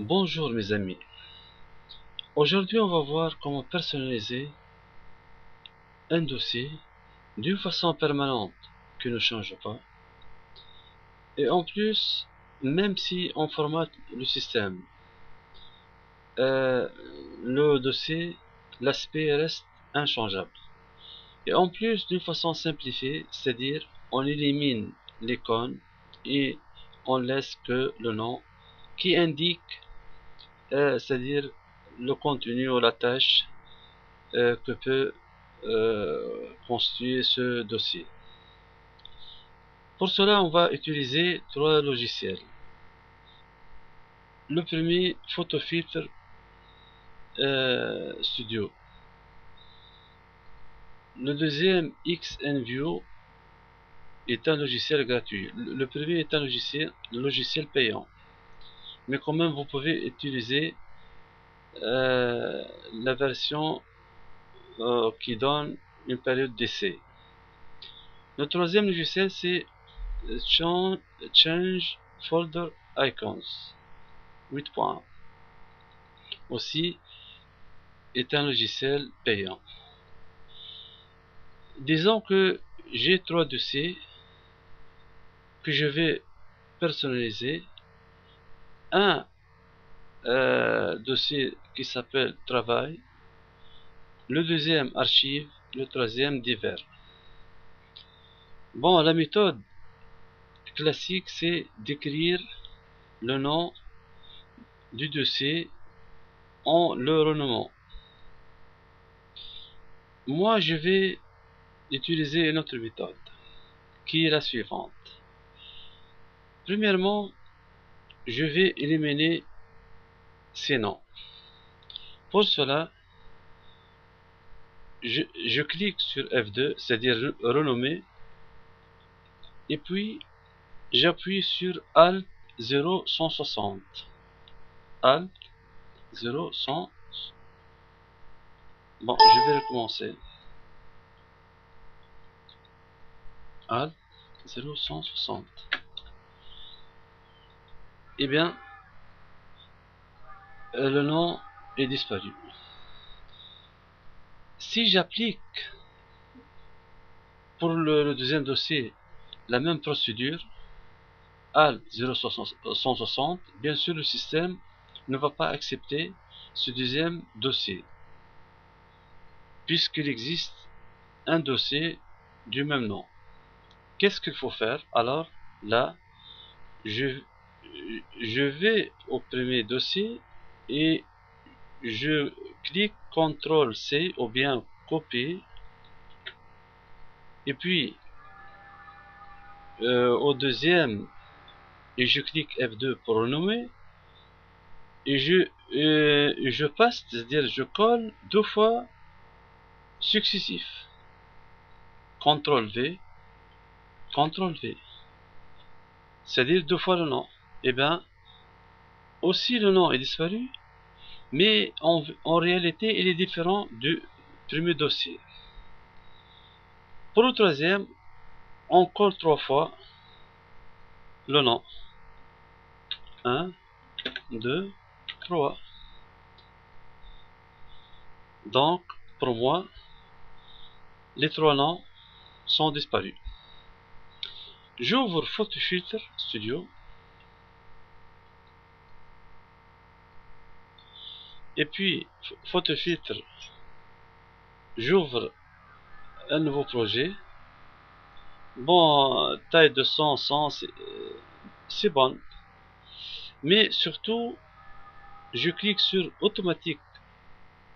Bonjour mes amis, aujourd'hui on va voir comment personnaliser un dossier d'une façon permanente qui ne change pas, et en plus, même si on formate le système, le dossier, l'aspect reste inchangeable, et en plus d'une façon simplifiée, c'est-à-dire on élimine l'icône et on laisse que le nom qui indique c'est-à-dire le contenu ou la tâche que peut constituer ce dossier. Pour cela, on va utiliser trois logiciels. Le premier, PhotoFilter Studio. Le deuxième, XNView, est un logiciel gratuit. Le premier est un logiciel payant. Mais quand même, vous pouvez utiliser la version qui donne une période d'essai. Le troisième logiciel, c'est Change Folder Icons 8.1. Aussi est un logiciel payant. Disons que j'ai trois dossiers que je vais personnaliser. Un dossier qui s'appelle Travail, le deuxième Archive, le troisième Divers. Bon, la méthode classique, c'est d'écrire le nom du dossier en le renommant. Moi, je vais utiliser une autre méthode qui est la suivante. Premièrement, je vais éliminer ces noms. Pour cela, je clique sur F2, c'est-à-dire renommer, et puis j'appuie sur Alt 0160. Alt 0160. Bon, je vais recommencer. Alt 0160. Eh bien, le nom est disparu. Si j'applique pour le deuxième dossier la même procédure, Alt 0160, bien sûr le système ne va pas accepter ce deuxième dossier, puisqu'il existe un dossier du même nom. Qu'est-ce qu'il faut faire? Alors là, je vais au premier dossier et je clique CTRL-C ou bien copier, et puis au deuxième, et je clique F2 pour renommer, et je passe, c'est-à-dire je colle deux fois successif. CTRL-V, CTRL-V, c'est-à-dire deux fois le nom. Et bien, aussi le nom est disparu, mais en réalité, il est différent du premier dossier. Pour le troisième, on colle trois fois le nom. 1, 2, 3. Donc, pour moi, les trois noms sont disparus. J'ouvre PhotoFilter Studio. Et puis, PhotoFilter, j'ouvre un nouveau projet. Bon, taille de 100, c'est bon. Mais surtout, je clique sur Automatic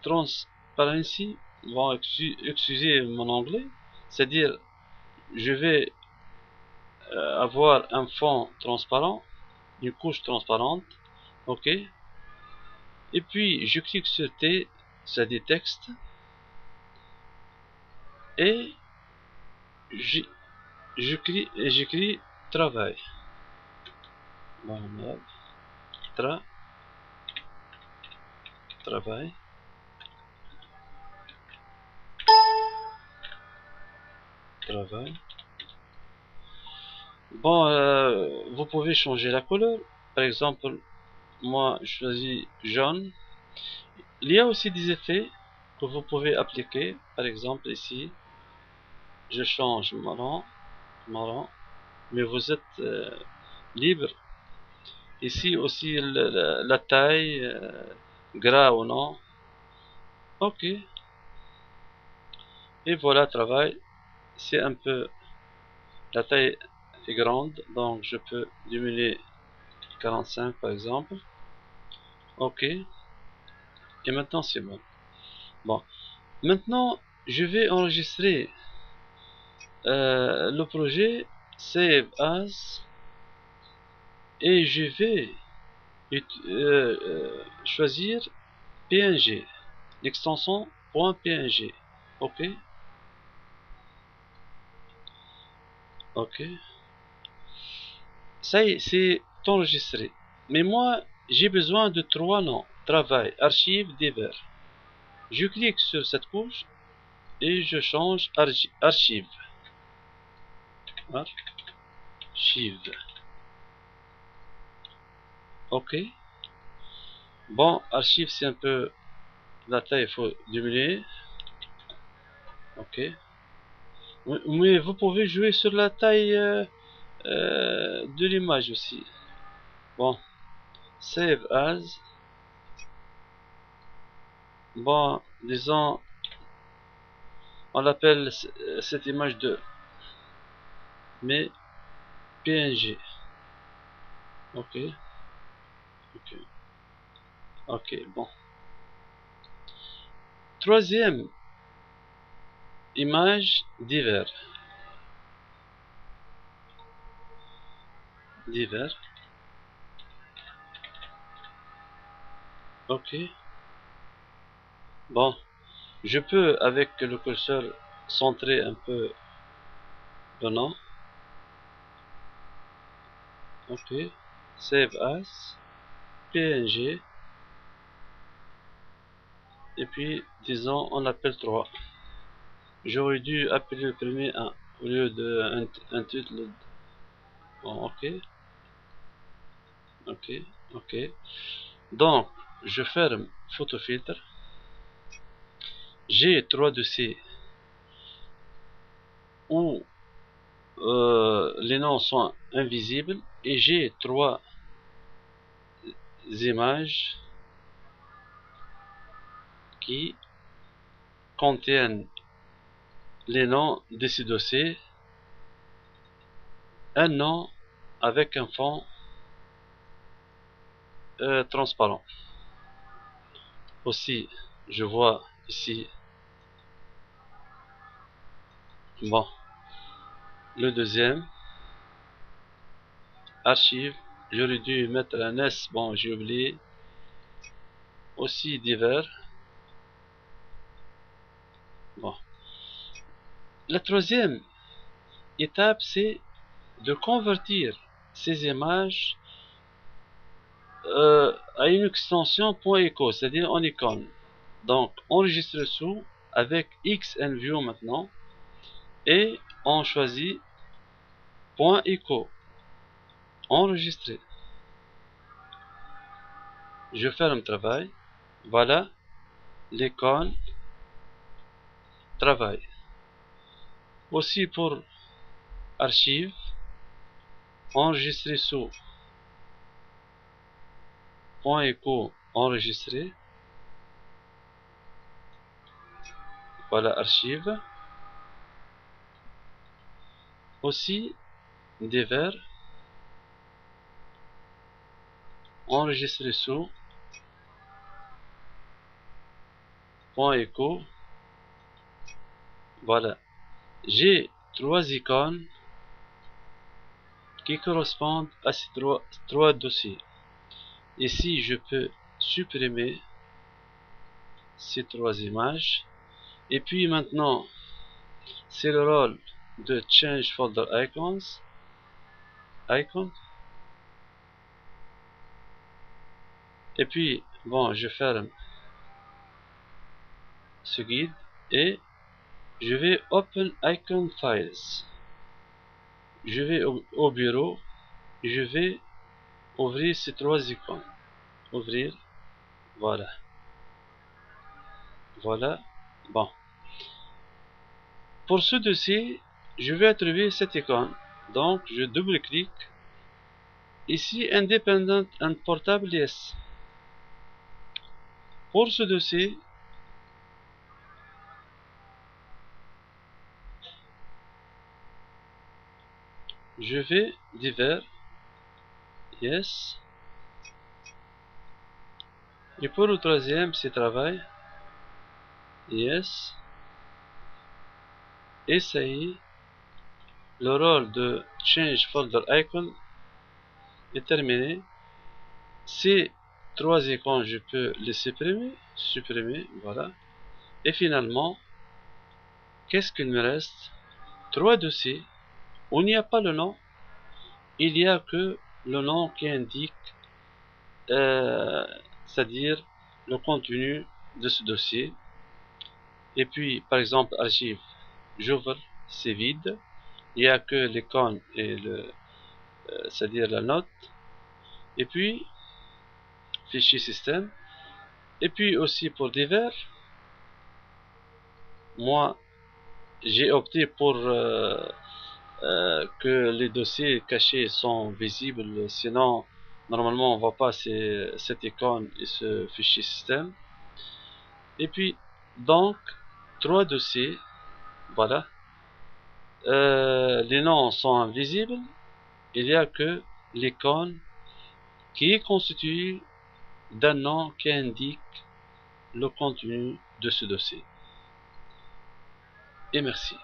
Transparency. Bon, excusez mon anglais. C'est-à-dire, je vais avoir un fond transparent. une couche transparente. OK. Et puis je clique sur T, ça dit texte, et j'écris travail. Bon, travail. Bon, vous pouvez changer la couleur. Par exemple, moi je choisis jaune. Il y a aussi des effets que vous pouvez appliquer. Par exemple, ici, je change marron, mais vous êtes libre. Ici aussi, la taille, gras ou non. OK. Et voilà, travail. C'est un peu, la taille est grande, donc je peux diminuer 45 par exemple. OK. Et maintenant, c'est bon. Bon. Maintenant, je vais enregistrer le projet Save As et je vais choisir PNG, l'extension .png. OK. OK. Ça y est, c'est enregistré. Mais moi, j'ai besoin de 3 noms. Travail, archive, divers. Je clique sur cette couche et je change archive. Archive. OK. Bon, archive, c'est un peu la taille, il faut diminuer. OK. Mais vous pouvez jouer sur la taille de l'image aussi. Bon, save as. Bon, disons, on l'appelle cette image de mais PNG. OK. OK. OK, bon. Troisième image, divers. Divers. OK. Bon, je peux avec le curseur centrer un peu le nom. OK. Save as. PNG. Et puis, disons, on appelle 3. J'aurais dû appeler le premier 1 au lieu de un titre. Bon, OK. OK. OK. Donc, je ferme photo filtre. J'ai 3 dossiers où les noms sont invisibles et j'ai 3 images qui contiennent les noms de ces dossiers, un nom avec un fond transparent. Aussi, je vois ici, bon, le deuxième, archive, j'aurais dû mettre un S, bon, j'ai oublié, aussi divers. Bon. La troisième étape, c'est de convertir ces images à une extension .echo, c'est-à-dire en icône. Donc, enregistrer sous avec XNView maintenant et on choisit .echo, enregistrer. Je ferme travail. Voilà l'icône travail. Aussi pour archive, enregistrer sous .echo, enregistrer. Voilà archive. Aussi divers, enregistrer sous .echo. Voilà. J'ai 3 icônes qui correspondent à ces trois dossiers. Ici, je peux supprimer ces trois images. Et puis maintenant, c'est le rôle de Change Folder Icons. Et puis, bon, je ferme ce guide et je vais Open Icon Files. Je vais au bureau et je vais ouvrir ces trois icônes. Ouvrir, voilà. Voilà, bon. Pour ce dossier, je vais attribuer cette icône. Donc, je double-clique. Ici, Independent and Portable, yes. Pour ce dossier, je vais divers, yes. Et pour le troisième, c'est travail, yes. Et ça y est, le rôle de Change Folder Icon est terminé. Ces trois icônes, je peux les supprimer, voilà. Et finalement, qu'est-ce qu'il me reste? Trois dossiers où il n'y a pas le nom, il n'y a que le nom qui indique, c'est-à-dire le contenu de ce dossier. Et puis, par exemple, archive, j'ouvre, c'est vide, il n'y a que l'icône et c'est-à-dire la note. Et puis, fichier système. Et puis aussi pour divers, moi, j'ai opté pour que les dossiers cachés sont visibles, sinon normalement on voit pas cette icône et ce fichier système. Et puis donc trois dossiers, voilà. Les noms sont invisibles, il n'y a que l'icône qui est constituée d'un nom qui indique le contenu de ce dossier. Et merci.